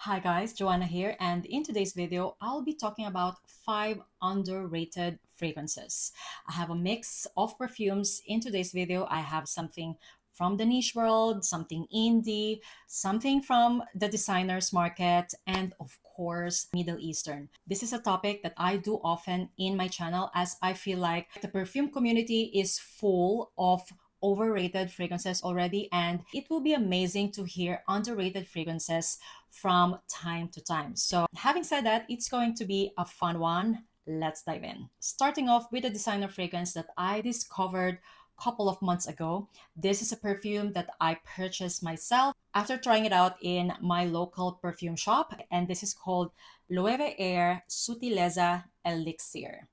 Hi guys, Joanna here, and in today's video, I'll be talking about 5 underrated fragrances. I have a mix of perfumes in today's video. I have something from the niche world, something indie, something from the designer's market, and of course, Middle Eastern. This is a topic that I do often in my channel as I feel like the perfume community is full of overrated fragrances already, and it will be amazing to hear underrated fragrances from time to time. So having said that, it's going to be a fun one. Let's dive in. Starting off with a designer fragrance that I discovered a couple of months ago. This is a perfume that I purchased myself after trying it out in my local perfume shop, and this is called Loewe Air Sutileza Elixir.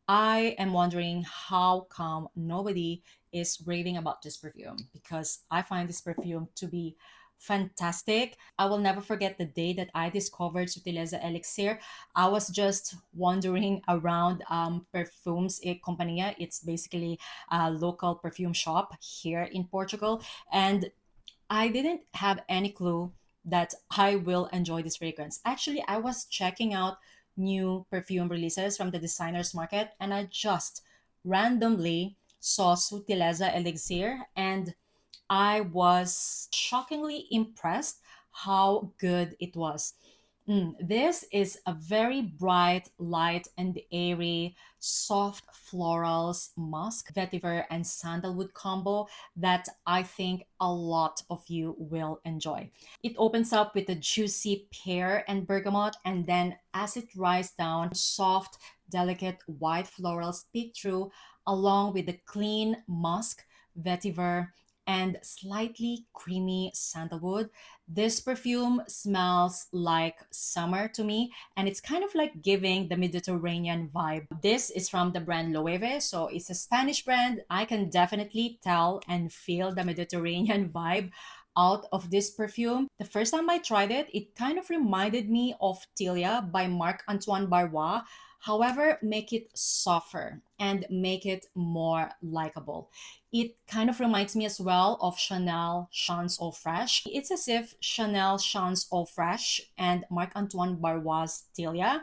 I am wondering how come nobody is raving about this perfume, because I find this perfume to be fantastic. I will never forget the day that I discovered Sutileza Elixir. I was just wandering around Perfumes e Companhia. It's basically a local perfume shop here in Portugal, and I didn't have any clue that I will enjoy this fragrance. Actually, I was checking out new perfume releases from the designer's market, and I just randomly saw Sutileza Elixir, and I was shockingly impressed how good it was. This is a very bright, light, and airy, soft florals, musk, vetiver, and sandalwood combo that I think a lot of you will enjoy. It opens up with a juicy pear and bergamot, and then as it rises down, soft, delicate white florals peek through, along with the clean musk, vetiver, and slightly creamy sandalwood. This perfume smells like summer to me, and it's kind of like giving the Mediterranean vibe. This is from the brand Loewe, so it's a Spanish brand. I can definitely tell and feel the Mediterranean vibe out of this perfume. The first time I tried it, it kind of reminded me of Tilia by Marc-Antoine Barrois. However, make it softer and make it more likable. It kind of reminds me as well of Chanel Chance Eau Fraîche. It's as if Chanel Chance Eau Fraîche and Marc-Antoine Barrois' Tilia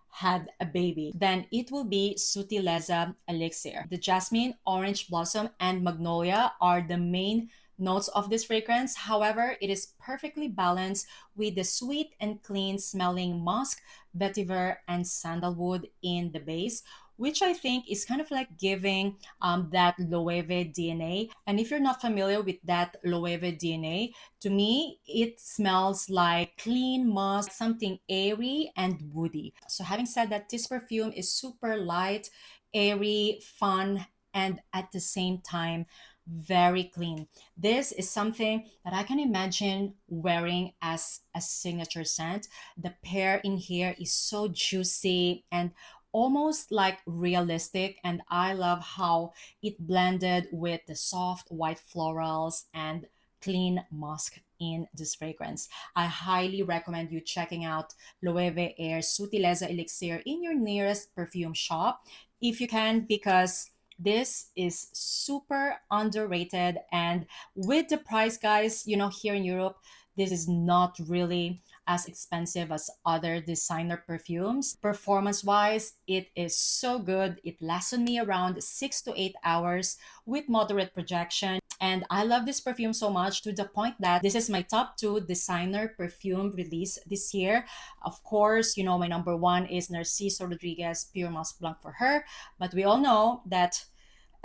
had a baby. Then it will be Sutileza Elixir. The jasmine, orange blossom, and magnolia are the main notes of this fragrance. However, it is perfectly balanced with the sweet and clean smelling musk, vetiver, and sandalwood in the base, which I think is kind of like giving that Loewe DNA. And if you're not familiar with that Loewe DNA, to me, it smells like clean musk, something airy and woody. So having said that, this perfume is super light, airy, fun, and at the same time, very clean. This is something that I can imagine wearing as a signature scent. The pear in here is so juicy and almost like realistic, and I love how it blended with the soft white florals and clean musk in this fragrance. I highly recommend you checking out Loewe Air Sutileza Elixir in your nearest perfume shop if you can, because this is super underrated. And with the price, guys, here in Europe, this is not really as expensive as other designer perfumes. Performance wise, it is so good. It lasted me around 6 to 8 hours with moderate projection. And I love this perfume so much to the point that this is my top 2 designer perfume release this year. Of course, my number 1 is Narciso Rodriguez Pure Mousse Blanc for her. But we all know that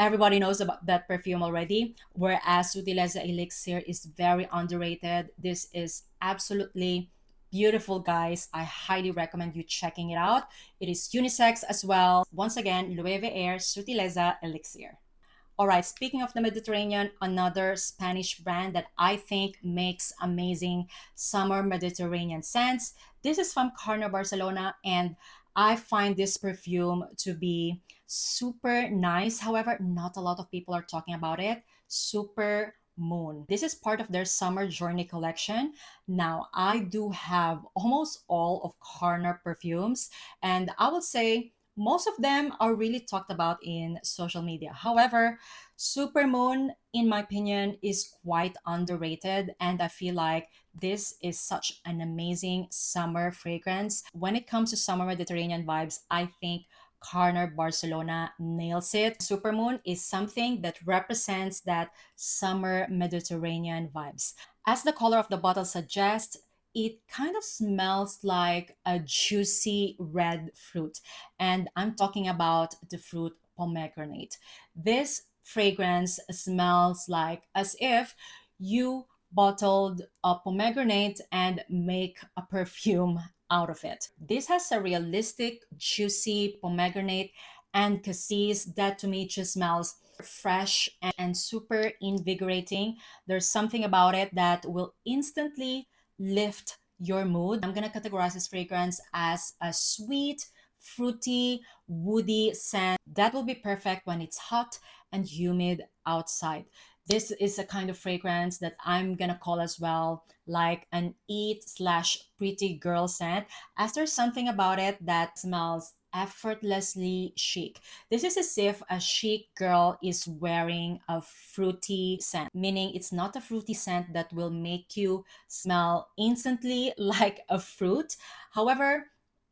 everybody knows about that perfume already, whereas Sutileza Elixir is very underrated. This is absolutely beautiful, guys. I highly recommend you checking it out. It is unisex as well. Once again, Loewe Air Sutileza Elixir. All right, speaking of the Mediterranean, another Spanish brand that I think makes amazing summer Mediterranean scents. This is from Carner, Barcelona, and I find this perfume to be super nice. However, not a lot of people are talking about it. Super Moon. This is part of their summer journey collection. Now, I do have almost all of Carner perfumes, and I would say most of them are really talked about in social media. However, Super Moon, in my opinion, is quite underrated, and I feel like This is such an amazing summer fragrance. When it comes to summer Mediterranean vibes, I think Carner Barcelona nails it. Supermoon is something that represents that summer Mediterranean vibes. As the color of the bottle suggests, it kind of smells like a juicy red fruit. And I'm talking about the fruit pomegranate. This fragrance smells like as if you bottled a pomegranate and make a perfume out of it. This has a realistic, juicy pomegranate and cassis that to me just smells fresh and super invigorating. There's something about it that will instantly lift your mood. I'm gonna categorize this fragrance as a sweet, fruity, woody scent that will be perfect when it's hot and humid outside. This is a kind of fragrance that I'm gonna call as well like an eat slash pretty girl scent, as there's something about it that smells effortlessly chic. This is as if a chic girl is wearing a fruity scent, meaning it's not a fruity scent that will make you smell instantly like a fruit. However,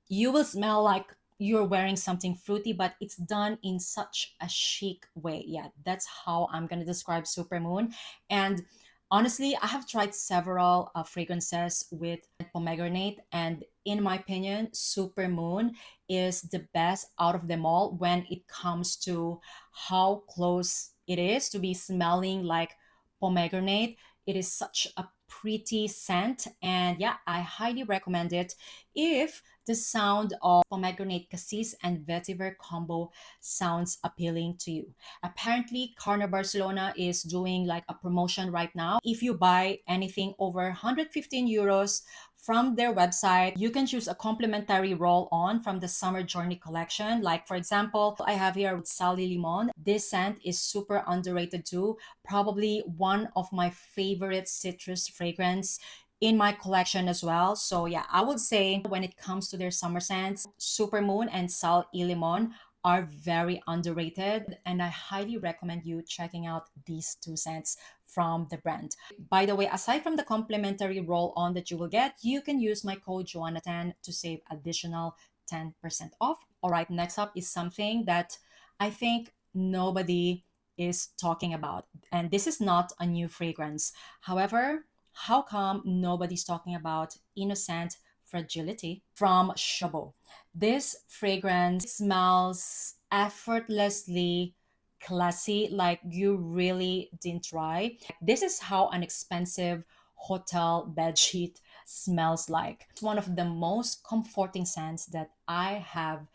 you will smell like you're wearing something fruity, but it's done in such a chic way. Yeah, that's how I'm gonna describe Supermoon. And honestly, I have tried several fragrances with pomegranate, and in my opinion, Supermoon is the best out of them all when it comes to how close it is to be smelling like pomegranate. It is such a pretty scent, and yeah, I highly recommend it if the sound of pomegranate cassis and vetiver combo sounds appealing to you. Apparently, Carner Barcelona is doing like a promotion right now. If you buy anything over 115 euros from their website, you can choose a complimentary roll-on from the Summer Journey collection. Like for example, I have here with Sal y Limon. This scent is super underrated too. Probably one of my favorite citrus fragrance in my collection as well. So yeah, I would say when it comes to their summer scents, Supermoon and Sal y Limon are very underrated, and I highly recommend you checking out these two scents from the brand. By the way, aside from the complimentary roll-on that you will get, you can use my code JOANNA10 to save additional 10% off. All right, next up is something that I think nobody is talking about, and this is not a new fragrance. However, how come nobody's talking about Innocente Fragilite from Chabaud? This fragrance smells effortlessly classy, like you really didn't try. This is how an expensive hotel bedsheet smells like. It's one of the most comforting scents that I have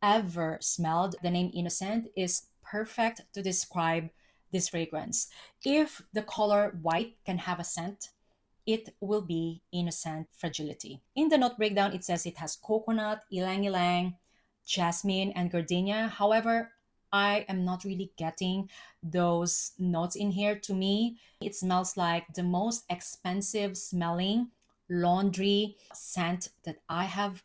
ever smelled. The name Innocent is perfect to describe this fragrance. If the color white can have a scent, it will be Innocent Fragility. In the note breakdown, it says it has coconut, ylang ylang, jasmine, and gardenia. However, I am not really getting those notes in here. To me, it smells like the most expensive smelling laundry scent that I have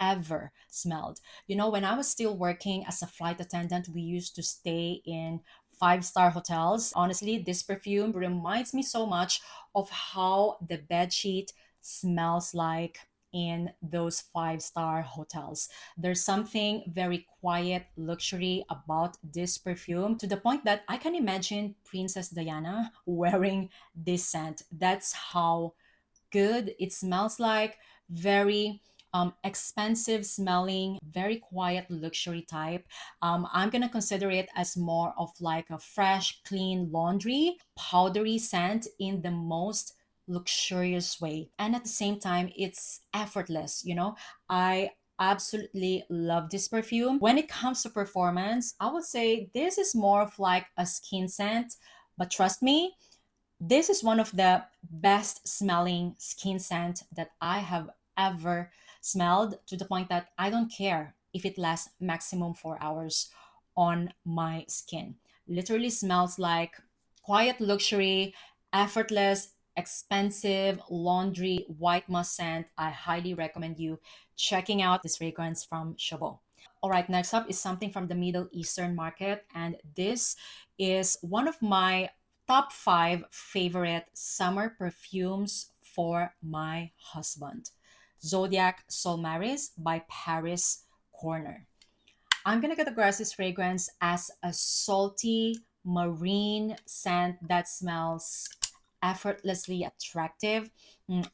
ever smelled. You know, when I was still working as a flight attendant, we used to stay in five-star hotels. Honestly, this perfume reminds me so much of how the bedsheet smells like in those five-star hotels. There's something very quiet, luxury about this perfume, to the point that I can imagine Princess Diana wearing this scent. That's how good it smells like. Very expensive smelling, very quiet luxury type. I'm gonna consider it as more of like a fresh, clean laundry, powdery scent in the most luxurious way. And at the same time, it's effortless, you know? I absolutely love this perfume. When it comes to performance, I would say this is more of like a skin scent, but trust me, this is one of the best smelling skin scent that I have ever smelled, to the point that I don't care if it lasts maximum 4 hours on my skin. Literally smells like quiet luxury, effortless, expensive laundry white musk scent. I highly recommend you checking out this fragrance from Chabaud. All right, next up is something from the Middle Eastern market, and this is one of my top 5 favorite summer perfumes for my husband. Zodiac Solmaris by Paris Corner. I'm gonna categorize this fragrance as a salty marine scent that smells effortlessly attractive.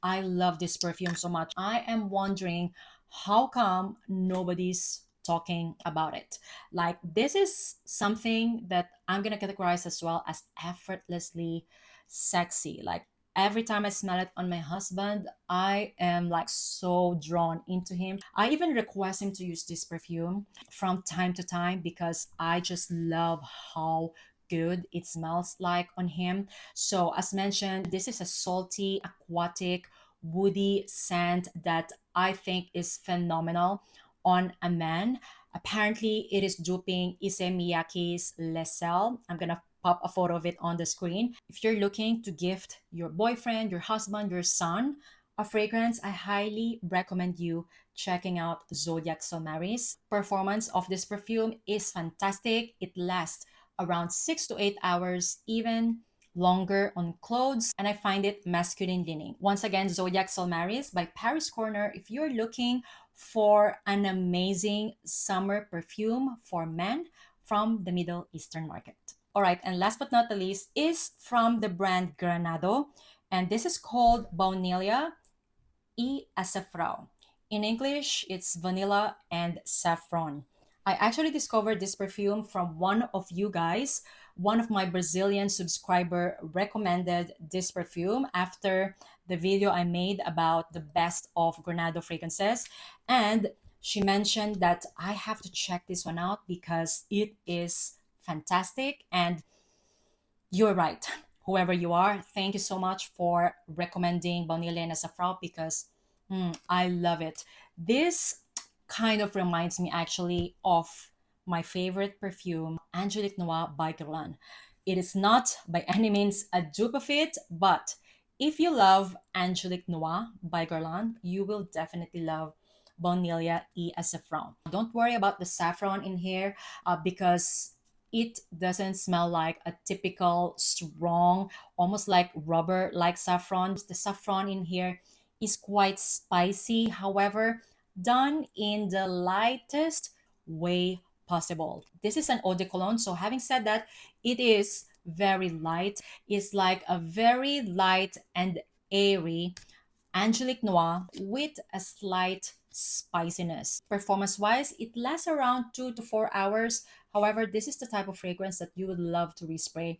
I love this perfume so much. I am wondering how come nobody's talking about it. Like, this is something that I'm gonna categorize as well as effortlessly sexy. Like, every time I smell it on my husband, I am like so drawn into him. I even request him to use this perfume from time to time because I just love how good it smells like on him. So as mentioned, this is a salty, aquatic, woody scent that I think is phenomenal on a man. Apparently, it is duping Issey Miyake's Le Sel. I'm gonna pop a photo of it on the screen. If you're looking to gift your boyfriend, your husband, your son a fragrance, I highly recommend you checking out Zodiac Solmaris. Performance of this perfume is fantastic. It lasts around 6 to 8 hours, even longer on clothes, and I find it masculine leaning. Once again, Zodiac Solmaris by Paris Corner. If you're looking for an amazing summer perfume for men from the Middle Eastern market. All right, and last but not the least is from the brand Granado, and this is called Baunilha Açafrão. In English, it's vanilla and saffron. I actually discovered this perfume from one of you guys. One of my Brazilian subscriber recommended this perfume after the video I made about the best of Granado fragrances. And she mentioned that I have to check this one out because it is fantastic. And you're right. Whoever you are, thank you so much for recommending Baunilha and Açafrão because I love it. This kind of reminds me actually of my favorite perfume, Angelique Noir by Guerlain. It is not by any means a dupe of it, but if you love Angelique Noir by Guerlain, you will definitely love Baunilha e Açafrão. Don't worry about the saffron in here because it doesn't smell like a typical strong, almost like rubber like saffron. The saffron in here is quite spicy, however, done in the lightest way possible. This is an eau de cologne, so having said that, it is very light. It's like a very light and airy Angelique Noir with a slight spiciness. Performance wise, it lasts around 2 to 4 hours. However, this is the type of fragrance that you would love to respray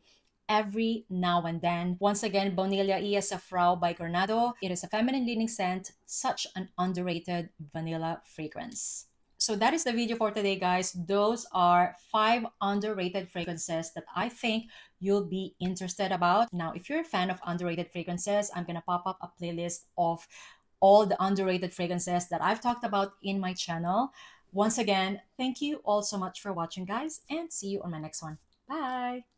every now and then. Once again, Baunilha e Açafrão by Granado. It is a feminine leaning scent, such an underrated vanilla fragrance. So that is the video for today, guys. Those are 5 underrated fragrances that I think you'll be interested about. Now, if you're a fan of underrated fragrances, I'm gonna pop up a playlist of all the underrated fragrances that I've talked about in my channel. Once again, thank you all so much for watching, guys, and see you on my next one. Bye!